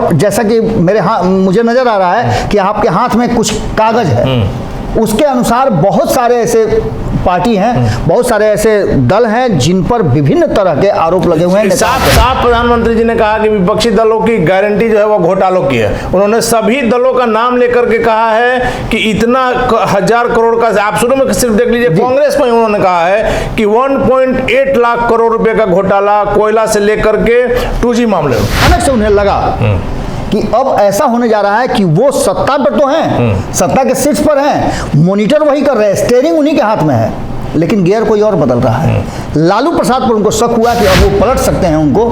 और जैसा कि मुझे नजर आ रहा है कि आपके हाथ में कुछ कागज है, उसके अनुसार बहुत सारे ऐसे पार्टी हैं, बहुत सारे ऐसे दल हैं जिन पर विभिन्न तरह के आरोप लगे हुए हैं। साफ प्रधानमंत्री जी ने कहा कि विपक्षी दलों की गारंटी जो है वो घोटालों की है। उन्होंने सभी दलों का नाम लेकर के कहा है कि इतना 1000 करोड़ का, आप शुरू में सिर्फ देख लीजिए कांग्रेस में उन्होंने कहा है कि 1.8 लाख करोड़ रुपए का घोटाला कोयला से लेकर के 2G मामले में। अचानक से उन्हें लगा कि अब ऐसा होने जा रहा है कि वो सत्ता पर तो हैं, सत्ता के शीर्ष पर हैं, मॉनिटर वही कर रहे हैं, स्टीयरिंग उन्हीं के हाथ में है, लेकिन गियर कोई और बदल रहा है। लालू प्रसाद पर उनको शक हुआ कि अब वो पलट सकते हैं उनको,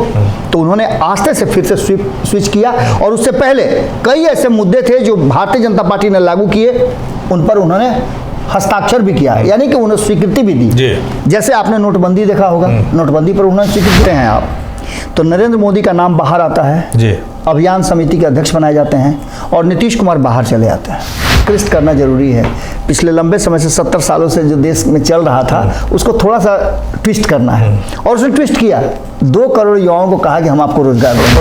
तो उन्होंने आस्ते से फिर से स्विच किया। और उससे पहले कई ऐसे मुद्दे थे जो भारतीय जनता पार्टी ने लागू किए, उन पर उन्होंने हस्ताक्षर भी किया, यानी कि उन्हें स्वीकृति भी दी। जैसे आपने नोटबंदी देखा होगा, नोटबंदी पर उन्होंने स्वीकृति हैं आप, तो नरेंद्र मोदी का नाम बाहर आता है, अभियान समिति के अध्यक्ष बनाए जाते हैं, और नीतीश कुमार बाहर चले आते हैं। क्लिष्ट करना जरूरी है। पिछले लंबे समय से 70 सालों से जो देश में चल रहा था उसको थोड़ा सा ट्विस्ट करना है, और उसने ट्विस्ट किया। 2 करोड़ युवाओं को कहा कि हम आपको रोजगार देंगे,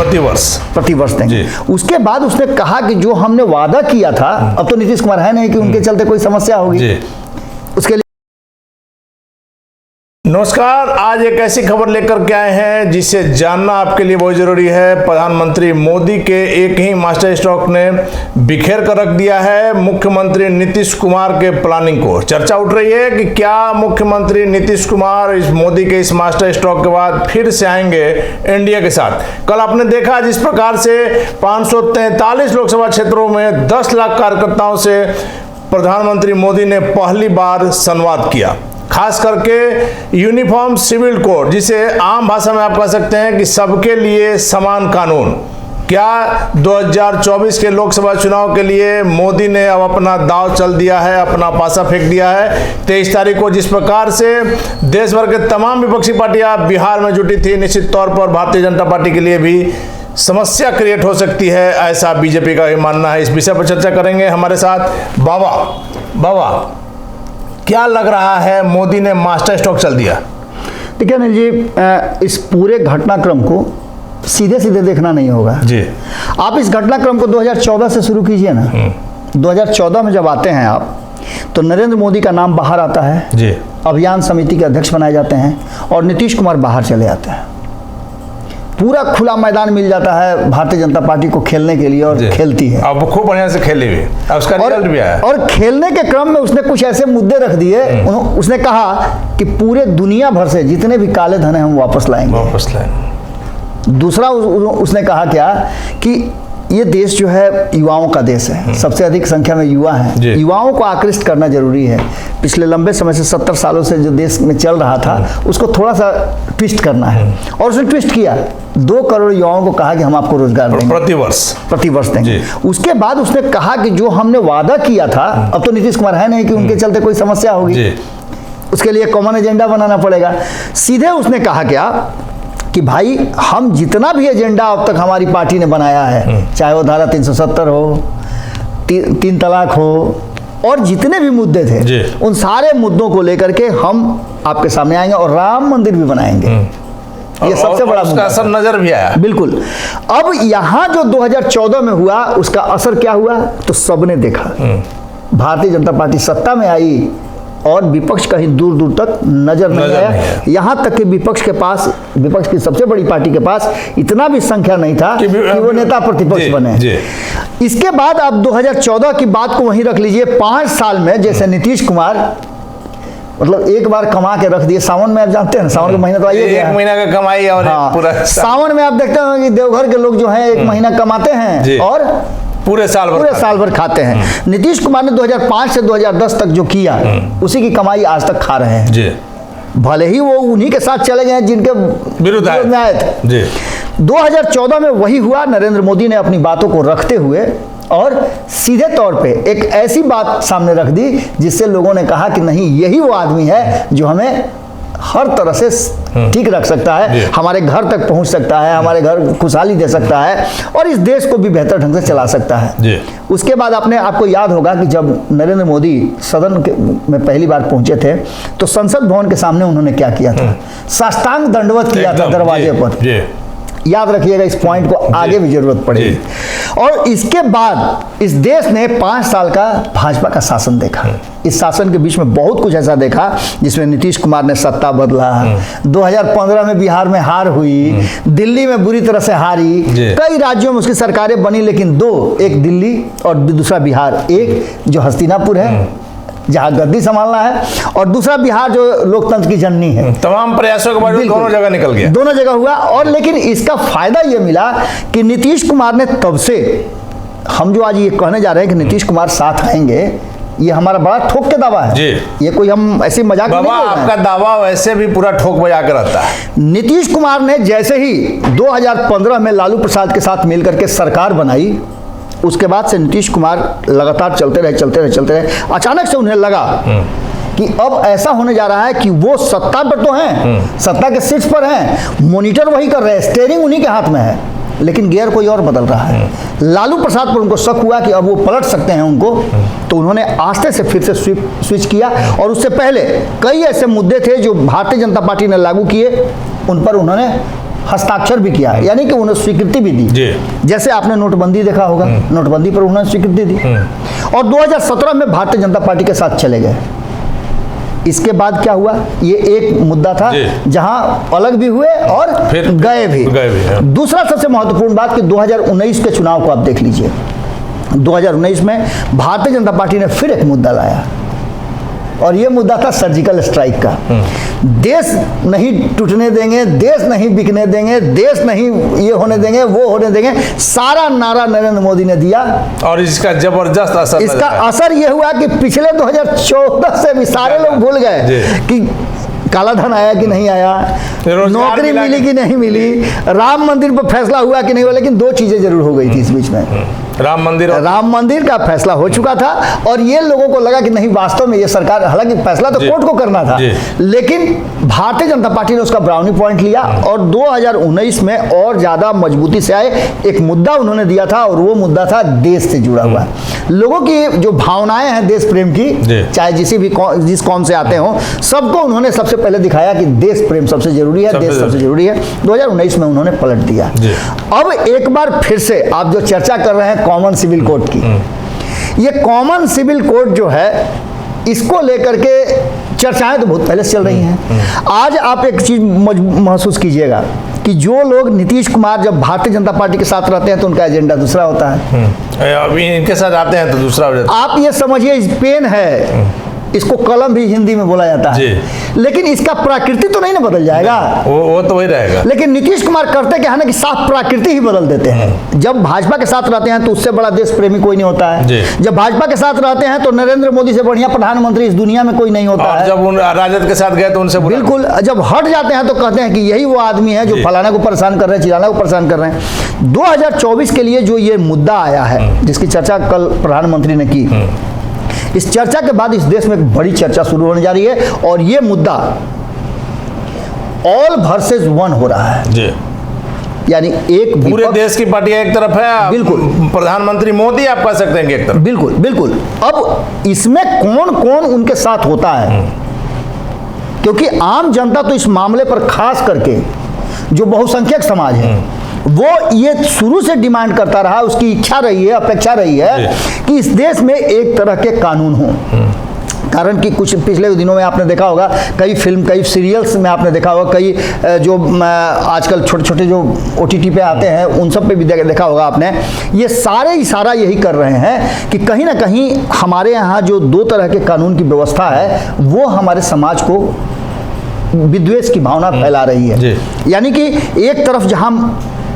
प्रतिवर्ष देंगे। उसके बाद उसने कहा कि जो हमने वादा किया था, अब तो नीतीश कुमार है नहीं कि उनके चलते कोई समस्या होगी, उसके लिए। नमस्कार, आज एक ऐसी खबर लेकर के आए हैं जिसे जानना आपके लिए बहुत जरूरी है। प्रधानमंत्री मोदी के एक ही मास्टर स्ट्रोक ने बिखेर कर रख दिया है मुख्यमंत्री नीतीश कुमार के प्लानिंग को। चर्चा उठ रही है कि क्या मुख्यमंत्री नीतीश कुमार इस मोदी के इस मास्टर स्ट्रोक के बाद फिर से आएंगे एनडीए के साथ। कल आपने देखा जिस प्रकार से 543 लोकसभा क्षेत्रों में 10 लाख कार्यकर्ताओं से प्रधानमंत्री मोदी ने पहली बार संवाद किया, खास करके यूनिफॉर्म सिविल कोड, जिसे आम भाषा में आप कह सकते हैं कि सबके लिए समान कानून। क्या 2024 के लोकसभा चुनाव के लिए मोदी ने अब अपना दांव चल दिया है, अपना पासा फेंक दिया है? 23 तारीख को जिस प्रकार से देश भर के तमाम विपक्षी पार्टियां बिहार में जुटी थी, निश्चित तौर पर भारतीय जनता पार्टी के लिए भी समस्या क्रिएट हो सकती है, ऐसा बीजेपी का भी मानना है। इस विषय पर चर्चा करेंगे। हमारे साथ बाबा क्या लग रहा है, मोदी ने मास्टर स्ट्रोक चल दिया? देखिए अनिल जी, इस पूरे घटनाक्रम को सीधे सीधे देखना नहीं होगा जी। आप इस घटनाक्रम को 2014 से शुरू कीजिए ना। 2014 में जब आते हैं आप, तो नरेंद्र मोदी का नाम बाहर आता है जी, अभियान समिति के अध्यक्ष बनाए जाते हैं, और नीतीश कुमार बाहर चले आते हैं। पूरा खुला मैदान मिल जाता है भारतीय जनता पार्टी को खेलने के लिए, और खेलती है। अब खूब बढ़िया से खेली हुई, उसका रिजल्ट भी आया। और खेलने के क्रम में उसने कुछ ऐसे मुद्दे रख दिए, उसने कहा कि पूरे दुनिया भर से जितने भी काले धन हैं हम वापस लाएंगे। दूसरा उसने कहा क्या कि ये देश जो है युवाओं का देश है, सबसे अधिक संख्या में युवा हैं, युवाओं को आकृष्ट करना जरूरी है। पिछले लंबे समय से 70 सालों से जो देश में चल रहा था उसको थोड़ा सा ट्विस्ट करना है, और उसने ट्विस्ट किया। 2 करोड़ युवाओं को कहा कि हम आपको रोजगार देंगे, प्रतिवर्ष देंगे। उसके बाद उसने कहा कि जो हमने वादा किया था, अब तो नीतीश कुमार है नहीं कि उनके चलते कोई समस्या होगी, उसके लिए कॉमन एजेंडा बनाना पड़ेगा। सीधे उसने कहा क्या कि भाई हम जितना भी एजेंडा अब तक हमारी पार्टी ने बनाया है, चाहे वो धारा 370 हो, 3 तलाक हो, और जितने भी मुद्दे थे, उन सारे मुद्दों को लेकर के हम आपके सामने आएंगे, और राम मंदिर भी बनाएंगे। ये सबसे बड़ा उसका असर नजर भी आया। बिल्कुल। अब यहाँ जो 2014 में हुआ उसका असर क्या हुआ, तो सबने देखा। भारतीय जनता पार्टी सत्ता में आई और विपक्ष कहीं दूर दूर तक नजर नहीं आया। यहाँ तक कि विपक्ष की सबसे बड़ी पार्टी के पास इतना भी संख्या नहीं था कि वो नेता प्रतिपक्ष बने। इसके बाद आप 2014 की बात को वहीं रख लीजिए। 5 साल में जैसे नीतीश कुमार मतलब एक बार कमा के रख दिए। सावन में आप जानते हैं, सावन का महीना तो आइए, 1 महीना का कमाई, और पूरा सावन में आप देखते हैं कि देवघर के लोग जो हैं 1 महीना कमाते हैं और पूरे साल भर खाते हैं। नीतीश कुमार ने 2005 से 2010 तक जो किया उसी की कमाई आज तक खा रहे हैं जी। भले ही वो उन्हीं के साथ चले गए जिनके विरुद्ध आए थे जी। 2014 में वही हुआ। नरेंद्र मोदी ने अपनी बातों को रखते हुए और सीधे तौर पे एक ऐसी बात सामने रख दी जिससे लोगों ने कहा कि नहीं, यही वो आदमी है जो हमें हर तरह से ठीक रख सकता है, हमारे घर तक पहुंच सकता है, हमारे घर खुशहाली दे सकता है और इस देश को भी बेहतर ढंग से चला सकता है। उसके बाद आपको याद होगा कि जब नरेंद्र मोदी सदन में पहली बार पहुंचे थे तो संसद भवन के सामने उन्होंने क्या किया था, साष्टांग दंडवत किया था दरवाजे पर। याद रखिएगा, इस पॉइंट को आगे भी जरूरत पड़ेगी। और इसके बाद इस देश ने 5 साल का भाजपा का शासन देखा। इस शासन के बीच में बहुत कुछ ऐसा देखा जिसमें नीतीश कुमार ने सत्ता बदला, 2015 में बिहार में हार हुई, दिल्ली में बुरी तरह से हारी, कई राज्यों में उसकी सरकारें बनी, लेकिन दो, एक दिल्ली और दूसरा बिहार, एक जो हस्तिनापुर है जहां गद्दी संभालना है, और दूसरा बिहार जो लोकतंत्र की जननी है। तमाम प्रयासों के बाद दोनों जगह निकल गया, दोनों जगह हुआ। और लेकिन इसका फायदा ये मिला कि नीतीश कुमार ने तब से, हम जो आज ये कहने जा रहे हैं कि नीतीश कुमार साथ आएंगे, ये हमारा बड़ा ठोक के दावा है। ये कोई हम ऐसी मजाक नहीं कर रहे हैं। आपका दावा वैसे भी पूरा ठोक बजा कर रहता है। नीतीश कुमार ने जैसे ही 2015 में लालू प्रसाद के साथ मिलकर के सरकार बनाई, उसके बाद से नीतीश कुमार लगातार चलते रहे। अचानक से उन्हें लगा कि अब ऐसा होने जा रहा है कि वो सत्ता पर तो हैं, सत्ता के शीर्ष पर हैं, मॉनिटर वही कर रहे हैं, स्टीयरिंग उन्हीं के हाथ में है, लेकिन गियर कोई और बदल रहा है। लालू प्रसाद पर उनको शक हुआ कि अब वो पलट सकते हैं उनको, तो उन्होंने आस्ते से फिर से स्विच किया। और उससे पहले कई ऐसे मुद्दे थे जो भारतीय जनता पार्टी ने लागू किए, उन पर उन्होंने हस्ताक्षर भी किया, यानी कि उन्हें स्वीकृति भी दी। जैसे आपने नोटबंदी देखा होगा, नोटबंदी पर उन्होंने स्वीकृति दी, और 2017 में भारतीय जनता पार्टी के साथ चले गए। इसके बाद क्या हुआ, ये एक मुद्दा था जहां अलग भी हुए और फिर गए भी। दूसरा सबसे महत्वपूर्ण बात कि 2019 के चुनाव को आप देख लीजिए। 2019 में भारतीय जनता पार्टी ने फिर एक मुद्दा लाया, और ये मुद्दा था सर्जिकल स्ट्राइक का। देश नहीं टूटने देंगे, देश नहीं बिकने देंगे, देश नहीं ये होने देंगे, वो होने देंगे, सारा नारा नरेंद्र मोदी ने दिया। और इसका जबरदस्त असर, इसका असर ये हुआ कि पिछले 2014 से भी सारे लोग भूल गए कि काला धन आया कि नहीं आया, नौकरी मिली कि नहीं मिली, राम मंदिर पर फैसला हुआ कि नहीं हुआ। लेकिन 2 चीजें जरूर हो गई थी इस बीच में। राम मंदिर का फैसला हो चुका था, और ये लोगों को लगा कि नहीं, वास्तव में ये सरकार, हालांकि फैसला तो कोर्ट को करना था, लेकिन भारतीय जनता पार्टी ने उसका ब्राउनी पॉइंट लिया, और 2019 में और ज्यादा मजबूती से आए। एक मुद्दा उन्होंने दिया था, और वो मुद्दा था देश से जुड़ा हुआ। लोगों की जो भावनाएं हैं देश प्रेम की, चाहे जिस कौम से आते हो, सबको उन्होंने सबसे पहले दिखाया कि देश प्रेम सबसे जरूरी है, देश सबसे जरूरी है। 2019 में उन्होंने पलट दिया। अब एक बार फिर से आप जो चर्चा कर रहे हैं कॉमन सिविल कोड की, ये कॉमन सिविल कोड जो है, इसको लेकर के चर्चाएं तो बहुत पहले से चल रही हैं। आज आप एक चीज महसूस कीजिएगा कि जो लोग नीतीश कुमार जब भारतीय जनता पार्टी के साथ रहते हैं तो उनका एजेंडा दूसरा होता है, अभी इनके साथ आते हैं तो दूसरा हो जाता है। आप ये समझिए, पेन है, इसको कलम भी हिंदी में बोला जाता है, लेकिन इसका प्रकृति तो नहीं ना बदल जाएगा, वो तो वही रहेगा। लेकिन नीतीश कुमार करते क्या है ना कि साफ प्रकृति ही बदल देते हैं। जब भाजपा के साथ रहते हैं तो उससे बड़ा देश प्रेमी कोई नहीं होता है, जब भाजपा के साथ रहते हैं तो नरेंद्र मोदी से बढ़िया प्रधानमंत्री इस दुनिया में कोई नहीं होता है। जब राजद के साथ गए तो उनसे बिल्कुल, जब हट जाते हैं तो कहते हैं कि यही वो आदमी है जो फलाना को परेशान कर रहे हैं, चिराना को परेशान कर रहे हैं। 2024 के लिए जो ये मुद्दा आया है, जिसकी चर्चा कल प्रधानमंत्री ने की, इस चर्चा के बाद इस देश में एक बड़ी चर्चा शुरू होने जा रही है, और ये मुद्दा ऑल वर्सेस वन हो रहा है। यानी एक पूरे देश की पार्टियां एक तरफ है, बिल्कुल, प्रधानमंत्री मोदी आप कह सकते हैं कि एक तरफ, बिल्कुल बिल्कुल। अब इसमें कौन कौन उनके साथ होता है, क्योंकि आम जनता तो इस मामले पर खास करके जो बहुसंख्यक समाज है, वो ये शुरू से डिमांड करता रहा, उसकी इच्छा रही है, अपेक्षा रही है कि इस देश में एक तरह के कानून हों। कारण कि कुछ पिछले दिनों में आपने देखा होगा, कई फिल्म, कई सीरियल्स में आपने देखा होगा, कई जो आजकल छोटे छोटे जो OTT पे आते हैं, उन सब पे भी देखा होगा आपने, ये सारे इशारा यही कर रहे हैं कि कहीं ना कहीं हमारे यहाँ जो 2 तरह के कानून की व्यवस्था है, वो हमारे समाज को विद्वेष की भावना फैला रही है। यानी कि एक तरफ जहां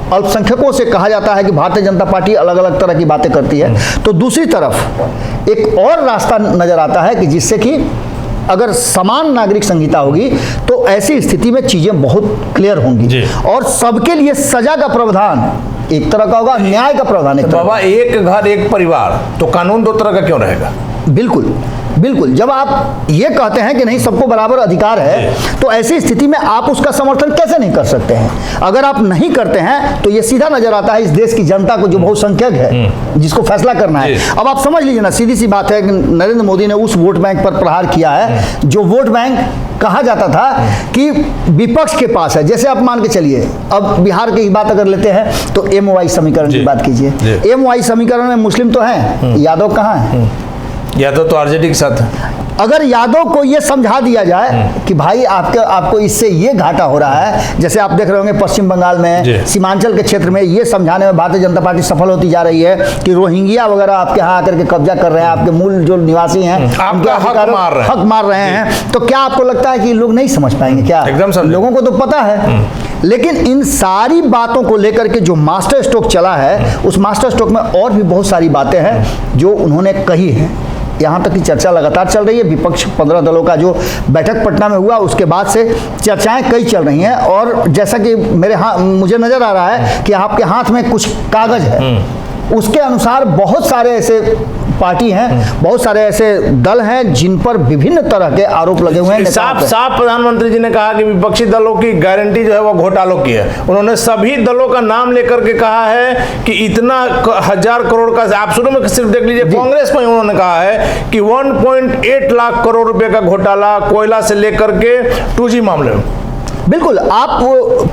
अल्पसंख्यकों से कहा जाता है कि भारतीय जनता पार्टी अलग अलग तरह की बातें करती है, तो दूसरी तरफ एक और रास्ता नजर आता है कि जिससे कि अगर समान नागरिक संहिता होगी तो ऐसी स्थिति में चीजें बहुत क्लियर होंगी, और सबके लिए सजा का प्रावधान एक तरह का होगा, न्याय का प्रावधान एक तरह। बाबा, एक घर एक परिवार, तो कानून 2 तरह का क्यों रहेगा? बिल्कुल, बिल्कुल, जब आप ये कहते हैं कि नहीं सबको बराबर अधिकार है, तो ऐसी स्थिति में आप उसका समर्थन कैसे नहीं कर सकते हैं? अगर आप नहीं करते हैं तो ये सीधा नजर आता है इस देश की जनता को, जो बहुसंख्यक है, जिसको फैसला करना है। अब आप समझ लीजिए ना, सीधी सी बात है कि नरेंद्र मोदी ने उस वोट बैंक पर प्रहार किया है जो वोट बैंक कहा जाता था कि विपक्ष के पास है। जैसे आप मान के चलिए, अब बिहार की बात अगर लेते हैं तो MOI समीकरण की बात कीजिए। MOI समीकरण में मुस्लिम तो हैं, यादव कहाँ हैं? यादव तो आरजेडी के साथ है। अगर यादव को ये समझा दिया जाए कि भाई आपको इससे ये घाटा हो रहा है, जैसे आप देख रहे होंगे पश्चिम बंगाल में, सीमांचल के क्षेत्र में ये समझाने में भारतीय जनता पार्टी सफल होती जा रही है कि रोहिंग्या वगैरह आपके यहाँ आकर के कब्जा कर रहे हैं, आपके मूल जो निवासी हैं उनके हक मार रहे हैं, तो क्या आपको लगता है कि लोग नहीं समझ पाएंगे क्या? एकदम लोगों को तो पता है। लेकिन इन सारी बातों को लेकर के जो मास्टर स्ट्रोक चला है, उस मास्टर स्ट्रोक में और भी बहुत सारी बातें हैं जो उन्होंने कही हैं। यहाँ तक की चर्चा लगातार चल रही है। विपक्ष 15 दलों का जो बैठक पटना में हुआ, उसके बाद से चर्चाएं कई चल रही हैं। और जैसा कि मुझे नज़र आ रहा है कि आपके हाथ में कुछ कागज है, उसके अनुसार बहुत सारे ऐसे पार्टी हैं, बहुत सारे ऐसे दल हैं जिन पर विभिन्न तरह के आरोप लगे हुए हैं। साफ प्रधानमंत्री जी ने कहा कि विपक्षी दलों की गारंटी जो है वो घोटालों की है। उन्होंने सभी दलों का नाम लेकर के कहा है कि इतना 1000 करोड़ का, आप शुरू में सिर्फ देख लीजिए कांग्रेस में उन्होंने कहा है कि 1.8 लाख करोड़ रुपए का घोटाला कोयला से लेकर के 2G मामले में। बिल्कुल, आप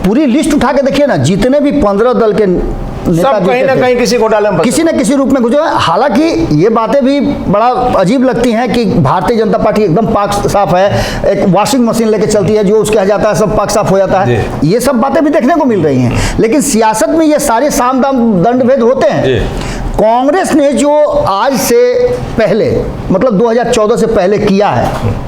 पूरी लिस्ट उठा के देखिए ना, जितने भी 15 दल के सब कहीं ना कहीं किसी घोटाले में किसी न किसी रूप में गुजरे। हालांकि ये बातें भी बड़ा अजीब लगती हैं कि भारतीय जनता पार्टी एकदम पाक साफ है, एक वॉशिंग मशीन लेके चलती है, जो उसके यहाँ जाता है सब पाक साफ हो जाता है। ये सब बातें भी देखने को मिल रही हैं। लेकिन सियासत में ये सारे साम दाम दंड भेद होते हैं। कांग्रेस ने जो आज से पहले, मतलब 2014 से पहले किया है,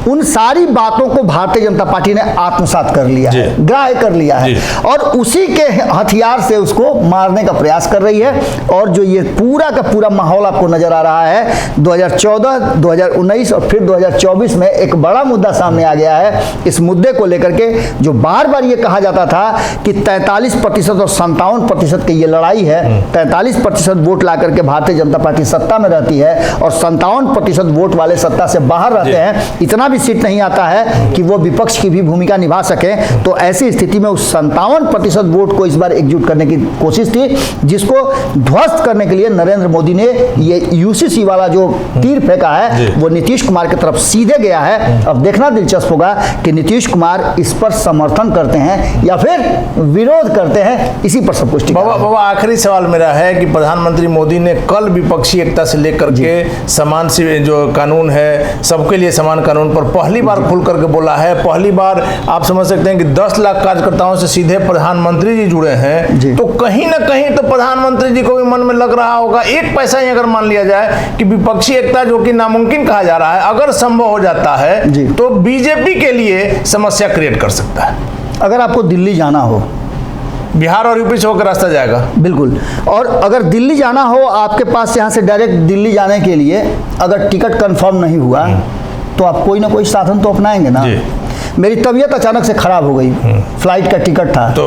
उन सारी बातों को भारतीय जनता पार्टी ने आत्मसात कर लिया है, ग्राह्य कर लिया है, और उसी के हथियार से उसको मारने का प्रयास कर रही है। और जो ये पूरा का पूरा माहौल आपको नजर आ रहा है, 2014, 2019 और फिर 2024 में एक बड़ा मुद्दा सामने आ गया है। इस मुद्दे को लेकर के जो बार बार ये कहा जाता था कि 43% और 57% की ये लड़ाई है, 43% वोट ला करके भारतीय जनता पार्टी सत्ता में रहती है और 57% वोट वाले सत्ता से बाहर रहते हैं। इतना भी सीट नहीं आता है कि वो विपक्ष की भी भूमिका निभा सके। तो ऐसी स्थिति में उस 57% वोट को इस बार एकजुट करने की कोशिश थी, जिसको ध्वस्त करने के लिए नरेंद्र मोदी ने ये UCC वाला जो तीर फेंका है वो नीतीश कुमार की तरफ सीधे गया है। अब देखना दिलचस्प होगा कि नीतीश कुमार इस पर समर्थन करते हैं या फिर विरोध करते हैं। इसी पर सब कुछ। बाबा आखिरी सवाल मेरा है कि प्रधानमंत्री मोदी ने कल विपक्षी एकता से लेकर के समान जो कानून है, सबके लिए समान कानून पर पहली बार खुल करके बोला है। पहली बार आप समझ सकते हैं कि 10 लाख कार्यकर्ताओं से सीधे प्रधानमंत्री जी जुड़े हैं, तो कहीं ना कहीं तो प्रधानमंत्री जी को भी मन में लग रहा होगा, एक पैसा ही अगर मान लिया जाए कि विपक्षी एकता जो कि नामुमकिन कहा जा रहा है, अगर संभव हो जाता है तो बीजेपी के लिए समस्या क्रिएट कर सकता है। अगर आपको दिल्ली जाना हो, बिहार और यूपी से होकर रास्ता जाएगा, बिल्कुल। और अगर दिल्ली जाना हो, आपके पास यहाँ से डायरेक्ट दिल्ली जाने के लिए अगर टिकट कंफर्म नहीं हुआ तो आप कोई ना कोई साधन तो अपनाएंगे ना। मेरी तबीयत अचानक से खराब हो गई, फ्लाइट का टिकट था, तो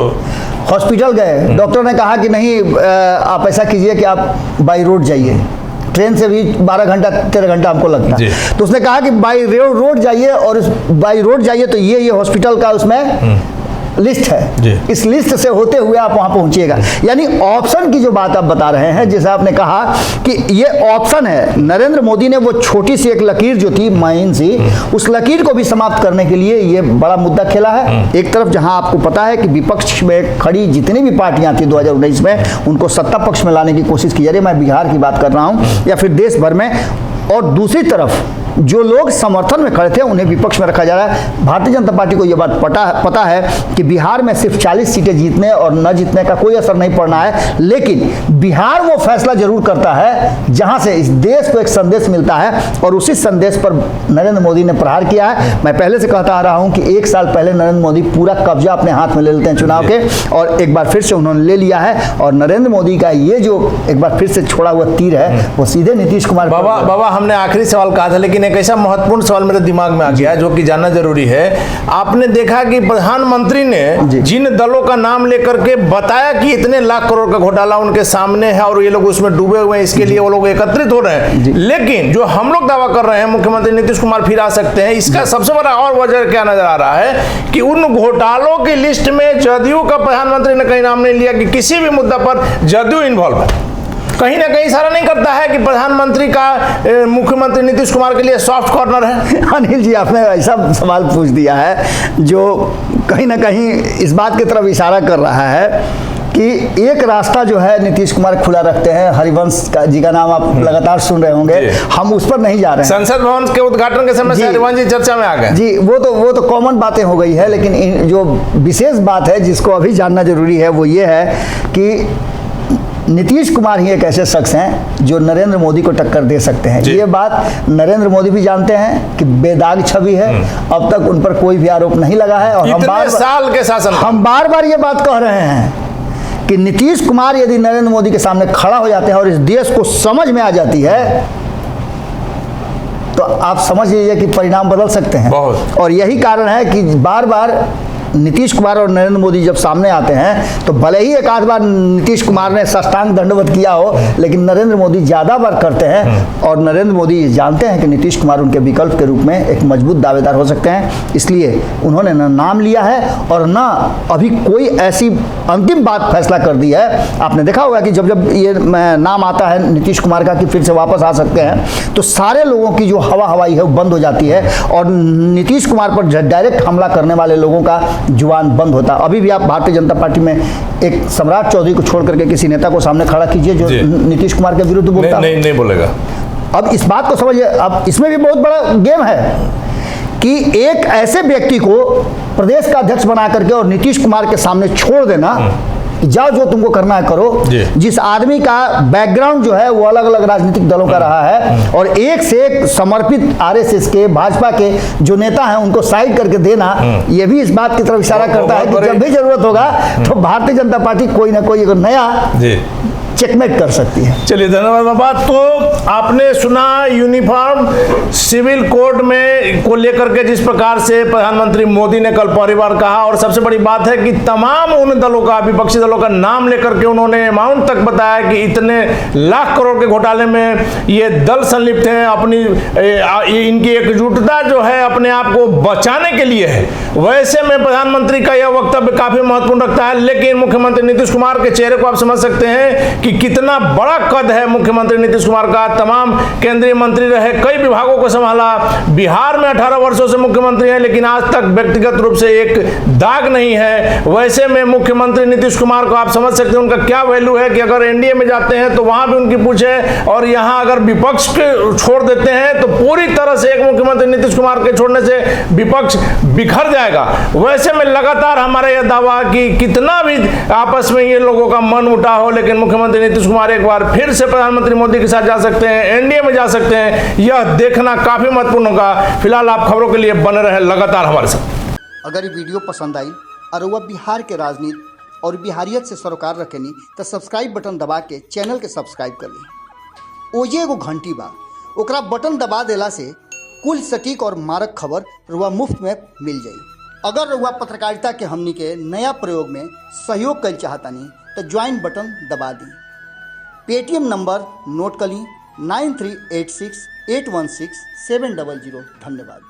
हॉस्पिटल गए, डॉक्टर ने कहा कि नहीं, आप ऐसा कीजिए कि आप बाई रोड जाइए, ट्रेन से भी 12 घंटा 13 घंटा हमको लगता है। तो उसने कहा कि बाई रोड जाइए, और बाई रोड जाइए तो ये हॉस्पिटल का उसमें लिस्ट है, इस लिस्ट से होते हुए आप वहां पहुंचिएगा। यानी ऑप्शन की जो बात आप बता रहे हैं, जैसे आपने कहा कि ये ऑप्शन है, नरेंद्र मोदी ने वो छोटी सी एक लकीर जो थी महीन सी, उस लकीर को भी समाप्त करने के लिए ये बड़ा मुद्दा खेला है। एक तरफ जहां आपको पता है कि विपक्ष में खड़ी जितनी भी पार्टियां थी 2019 में, उनको सत्ता पक्ष में लाने की कोशिश की जा रही है, मैं बिहार की बात कर रहा हूं या फिर देश भर में, और दूसरी तरफ जो लोग समर्थन में खड़े थे उन्हें विपक्ष में रखा जा रहा है। भारतीय जनता पार्टी को यह बात पता है कि बिहार में सिर्फ 40 सीटें जीतने और न जीतने का कोई असर नहीं पड़ना है, लेकिन बिहार वो फैसला जरूर करता है जहां से इस देश को एक संदेश मिलता है, और उसी संदेश पर नरेंद्र मोदी ने प्रहार किया है। मैं पहले से कहता आ रहा हूं कि 1 साल पहले नरेंद्र मोदी पूरा कब्जा अपने हाथ में ले लेते हैं चुनाव के, और एक बार फिर से उन्होंने ले लिया है। और नरेंद्र मोदी का ये जो एक बार फिर से छोड़ा हुआ तीर है वो सीधे नीतीश कुमार। बाबा हमने आखिरी सवाल कहा था, लेकिन एक ऐसा महत्वपूर्ण सवाल मेरे दिमाग में आ गया जो कि जानना जरूरी है। आपने देखा कि प्रधानमंत्री ने जिन दलों का नाम लेकर के बताया कि इतने लाख करोड़ का घोटाला उनके सामने है और ये लोग उसमें डूबे हुए हैं, इसके लिए वो लोग एकत्रित हो रहे हैं, लेकिन जो हम लोग दावा कर रहे हैं मुख्यमंत्री नीतीश कुमार फिर आ सकते हैं, इसका सबसे बड़ा और वजह क्या नजर आ रहा है कि उन घोटालों की लिस्ट में जदयू का प्रधानमंत्री ने कहीं नाम नहीं लिया कि किसी भी मुद्दा पर जदयू इन्वॉल्व है। कहीं ना कहीं इशारा नहीं करता है कि प्रधानमंत्री का मुख्यमंत्री नीतीश कुमार के लिए सॉफ्ट कॉर्नर है? अनिल जी, आपने ऐसा सवाल पूछ दिया है जो कहीं ना कहीं इस बात की तरफ इशारा कर रहा है कि एक रास्ता जो है नीतीश कुमार खुला रखते हैं। हरिवंश जी का नाम आप लगातार सुन रहे होंगे, हम उस पर नहीं जा रहे हैं। संसद भवन के उद्घाटन के समय से हरिवंश जी चर्चा में आ गए जी। वो तो कॉमन बातें हो गई है, लेकिन जो विशेष बात है जिसको अभी जानना जरूरी है वो ये है कि नीतीश कुमार ही एक ऐसे शख्स हैं जो नरेंद्र मोदी को टक्कर दे सकते हैं। ये बात नरेंद्र मोदी भी जानते हैं कि बेदाग छवि है, अब तक उन पर कोई भी आरोप नहीं लगा है। और हम बार बार ये बात कह रहे हैं कि नीतीश कुमार यदि नरेंद्र मोदी के सामने खड़ा हो जाते हैं और इस देश को समझ में आ जाती है तो आप समझ लीजिए कि परिणाम बदल सकते हैं। और यही कारण है कि बार बार नीतीश कुमार और नरेंद्र मोदी जब सामने आते हैं तो भले ही एक आध बार नीतीश कुमार ने साष्टांग दंडवत किया हो, लेकिन नरेंद्र मोदी ज़्यादा बार करते हैं। और नरेंद्र मोदी जानते हैं कि नीतीश कुमार उनके विकल्प के रूप में एक मजबूत दावेदार हो सकते हैं, इसलिए उन्होंने न नाम लिया है और न अभी कोई ऐसी अंतिम बात फैसला कर दी है। आपने देखा होगा कि जब जब ये नाम आता है नीतीश कुमार का कि फिर से वापस आ सकते हैं, तो सारे लोगों की जो हवा हवाई है वो बंद हो जाती है और नीतीश कुमार पर डायरेक्ट हमला करने वाले लोगों का जुबान बंद होता। अभी भी आप भारतीय जनता पार्टी में एक सम्राट चौधरी को छोड़ करके किसी नेता को सामने खड़ा कीजिए जो नीतीश कुमार के विरुद्ध बोलता है, नहीं बोलेगा। अब इस बात को समझिए, अब इसमें भी बहुत बड़ा गेम है कि एक ऐसे व्यक्ति को प्रदेश का अध्यक्ष बना करके और नीतीश कुमार के सामने छोड़ देना, जाओ जो तुमको करना है करो। जिस आदमी का बैकग्राउंड जो है वो अलग अलग राजनीतिक दलों का रहा है और एक से एक समर्पित आरएसएस के, भाजपा के जो नेता हैं उनको साइड करके देना, ये भी इस बात की तरफ इशारा करता है कि जब भी जरूरत होगा तो भारतीय जनता पार्टी कोई ना कोई नया चेकमेट कर सकती है। चलिए, धन्यवाद बाबा। तो आपने सुना यूनिफॉर्म सिविल कोड में को लेकर के जिस प्रकार से प्रधानमंत्री मोदी ने कल पहली बार कहा, और सबसे बड़ी बात है कि तमाम उन दलों का, विपक्षी दलों का नाम लेकर के उन्होंने अमाउंट तक बताया कि इतने लाख करोड़ के घोटाले में ये दल संलिप्त हैं। अपनी इनकी एकजुटता जो है अपने आप को बचाने के लिए है। वैसे में प्रधानमंत्री का यह वक्तव्य काफी महत्वपूर्ण रखता है, लेकिन मुख्यमंत्री नीतीश कुमार के चेहरे को आप समझ सकते हैं कि कितना बड़ा कद है मुख्यमंत्री नीतीश कुमार का। तमाम केंद्रीय मंत्री रहे, कई विभागों को संभाला, बिहार में 18 वर्षों से मुख्यमंत्री हैं, लेकिन आज तक व्यक्तिगत रूप से एक दाग नहीं है। वैसे में मुख्यमंत्री नीतीश कुमार को आप समझ सकते हैं उनका क्या वैल्यू है कि अगर एनडीए में जाते हैं तो वहां भी उनकी पूछ है, और यहां अगर विपक्ष के छोड़ देते हैं तो पूरी तरह से एक मुख्यमंत्री नीतीश कुमार के छोड़ने से विपक्ष बिखर जाएगा। वैसे में लगातार हमारा यह दावा कि कितना भी आपस में ये लोगों का मन उठा हो, लेकिन मुख्यमंत्री नीतीश कुमार एक बार फिर से प्रधानमंत्री मोदी के साथ जा सकते हैं, एनडीए में जा सकते हैं। यह देखना काफी महत्वपूर्ण होगा। फिलहाल आप खबरों के लिए बने रहे लगातार हमारे साथ। अगर ये वीडियो पसंद आई और वह बिहार के राजनीति और बिहारियत से सरोकार रखेनी तो सब्सक्राइब बटन दबा के चैनल के सब्सक्राइब कर ली। ओजे एगो घंटी बा, ओकरा बटन दबा देला से कुल सटीक और मारक खबर रुआ मुफ्त में मिल जाई। अगर रुआ पत्रकारिता के हमनी के नया प्रयोग में सहयोग कर चाहतानी तो ज्वाइन बटन दबा दी। पेटीएम नंबर नोट कर ली 9386816700। धन्यवाद।